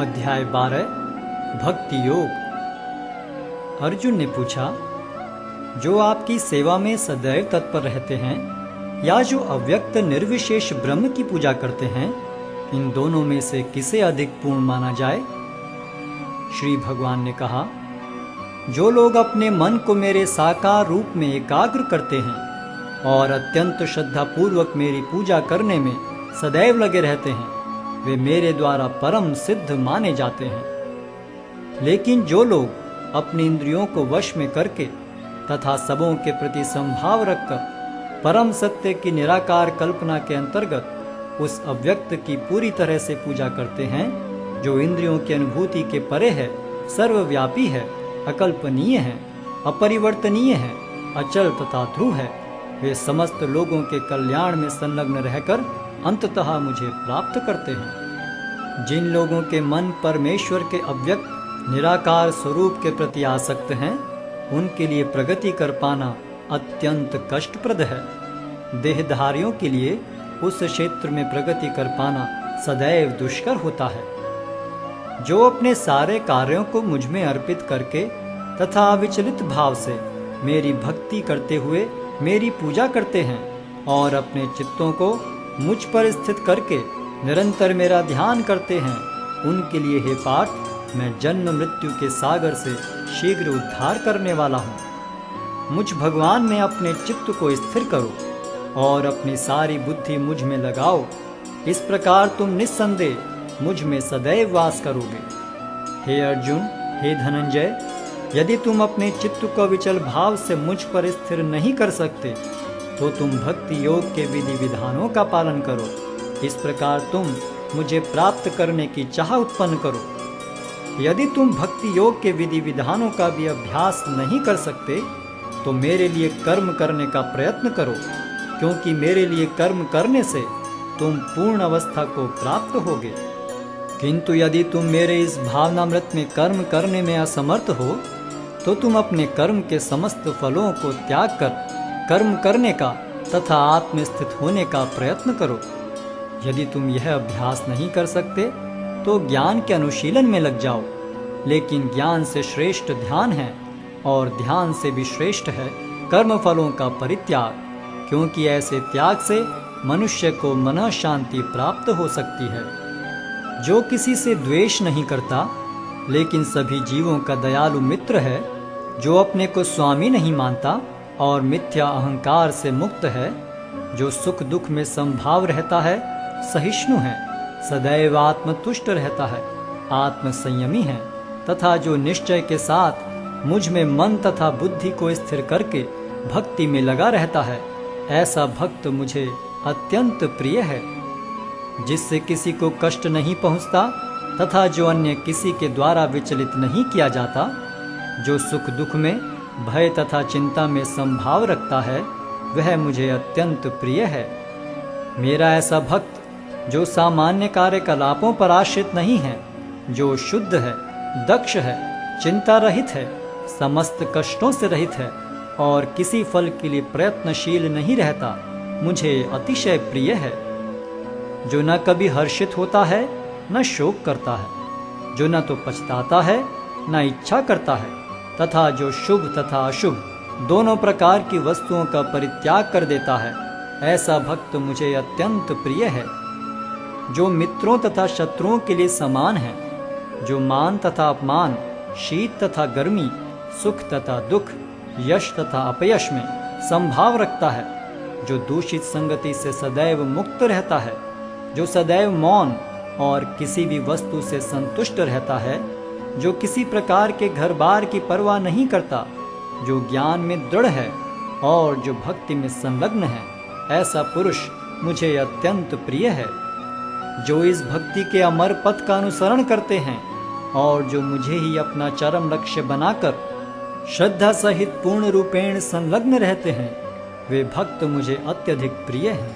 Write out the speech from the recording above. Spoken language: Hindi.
अध्याय 12 भक्ति योग। अर्जुन ने पूछा, जो आपकी सेवा में सदैव तत्पर रहते हैं या जो अव्यक्त निर्विशेष ब्रह्म की पूजा करते हैं, इन दोनों में से किसे अधिक पूर्ण माना जाए? श्री भगवान ने कहा, जो लोग अपने मन को मेरे साकार रूप में एकाग्र करते हैं और अत्यंत श्रद्धापूर्वक मेरी पूजा करने में सदैव लगे रहते हैं, वे मेरे द्वारा परम सिद्ध माने जाते हैं। लेकिन जो लोग अपनी इंद्रियों को वश में करके तथा सबों के प्रति संभाव रखकर परम सत्य की निराकार कल्पना के अंतर्गत उस अव्यक्त की पूरी तरह से पूजा करते हैं, जो इंद्रियों की अनुभूति के परे है, सर्वव्यापी है, अकल्पनीय है, अपरिवर्तनीय है, अचल तथा ध्रुव है, वे समस्त लोगों के कल्याण में संलग्न रहकर अंततः मुझे प्राप्त करते हैं। जिन लोगों के मन परमेश्वर के अव्यक्त निराकार स्वरूप के प्रति आसक्त हैं, उनके लिए प्रगति कर पाना अत्यंत कष्टप्रद है। देहधारियों के लिए उस क्षेत्र में प्रगति कर पाना सदैव दुष्कर होता है। जो अपने सारे कार्यों को मुझ में अर्पित करके तथा अविचलित भाव से मेरी भक्ति करते हुए मेरी पूजा करते हैं और अपने चित्तों को मुझ पर स्थित करके निरंतर मेरा ध्यान करते हैं, उनके लिए हे पार्थ, मैं जन्म मृत्यु के सागर से शीघ्र उद्धार करने वाला हूँ। मुझ भगवान में अपने चित्त को स्थिर करो और अपनी सारी बुद्धि मुझ में लगाओ। इस प्रकार तुम निस्संदेह मुझ में सदैव वास करोगे। हे अर्जुन, हे धनंजय, यदि तुम अपने चित्त को विचल भाव से मुझ पर स्थिर नहीं कर सकते तो तुम भक्ति योग के विधि विधानों का पालन करो। इस प्रकार तुम मुझे प्राप्त करने की चाह उत्पन्न करो। यदि तुम भक्ति योग के विधि विधानों का भी अभ्यास नहीं कर सकते तो मेरे लिए कर्म करने का प्रयत्न करो, क्योंकि मेरे लिए कर्म करने से तुम पूर्ण अवस्था को प्राप्त होगे। किंतु यदि तुम मेरे इस भावनामृत में कर्म करने में असमर्थ हो तो तुम अपने कर्म के समस्त फलों को त्याग कर कर्म करने का तथा आत्मस्थित होने का प्रयत्न करो। यदि तुम यह अभ्यास नहीं कर सकते तो ज्ञान के अनुशीलन में लग जाओ। लेकिन ज्ञान से श्रेष्ठ ध्यान है और ध्यान से भी श्रेष्ठ है कर्म फलों का परित्याग, क्योंकि ऐसे त्याग से मनुष्य को मन शांति प्राप्त हो सकती है। जो किसी से द्वेष नहीं करता लेकिन सभी जीवों का दयालु मित्र है, जो अपने को स्वामी नहीं मानता और मिथ्या अहंकार से मुक्त है, जो सुख दुख में संभाव रहता है, सहिष्णु है, सदैव आत्मतुष्ट रहता है, आत्म संयमी है, तथा जो निश्चय के साथ मुझ में मन तथा बुद्धि को स्थिर करके भक्ति में लगा रहता है, ऐसा भक्त मुझे अत्यंत प्रिय है। जिससे किसी को कष्ट नहीं पहुंचता तथा जो अन्य किसी के द्वारा विचलित नहीं किया जाता, जो सुख दुख में भय तथा चिंता में संभाव रखता है, वह मुझे अत्यंत प्रिय है। मेरा ऐसा भक्त जो सामान्य कार्यकलापों पर आश्रित नहीं है, जो शुद्ध है, दक्ष है, चिंता रहित है, समस्त कष्टों से रहित है और किसी फल के लिए प्रयत्नशील नहीं रहता, मुझे अतिशय प्रिय है। जो न कभी हर्षित होता है न शोक करता है, जो न तो पछताता है न इच्छा करता है, तथा जो शुभ तथा अशुभ दोनों प्रकार की वस्तुओं का परित्याग कर देता है, ऐसा भक्त मुझे अत्यंत प्रिय है। जो मित्रों तथा शत्रुओं के लिए समान है, जो मान तथा अपमान, शीत तथा गर्मी, सुख तथा दुख, यश तथा अपयश में संभाव रखता है, जो दूषित संगति से सदैव मुक्त रहता है, जो सदैव मौन और किसी भी वस्तु से संतुष्ट रहता है, जो किसी प्रकार के घर बार की परवाह नहीं करता, जो ज्ञान में दृढ़ है और जो भक्ति में संलग्न है, ऐसा पुरुष मुझे अत्यंत प्रिय है। जो इस भक्ति के अमर पथ का अनुसरण करते हैं और जो मुझे ही अपना चरम लक्ष्य बनाकर श्रद्धा सहित पूर्ण रूपेण संलग्न रहते हैं, वे भक्त मुझे अत्यधिक प्रिय हैं।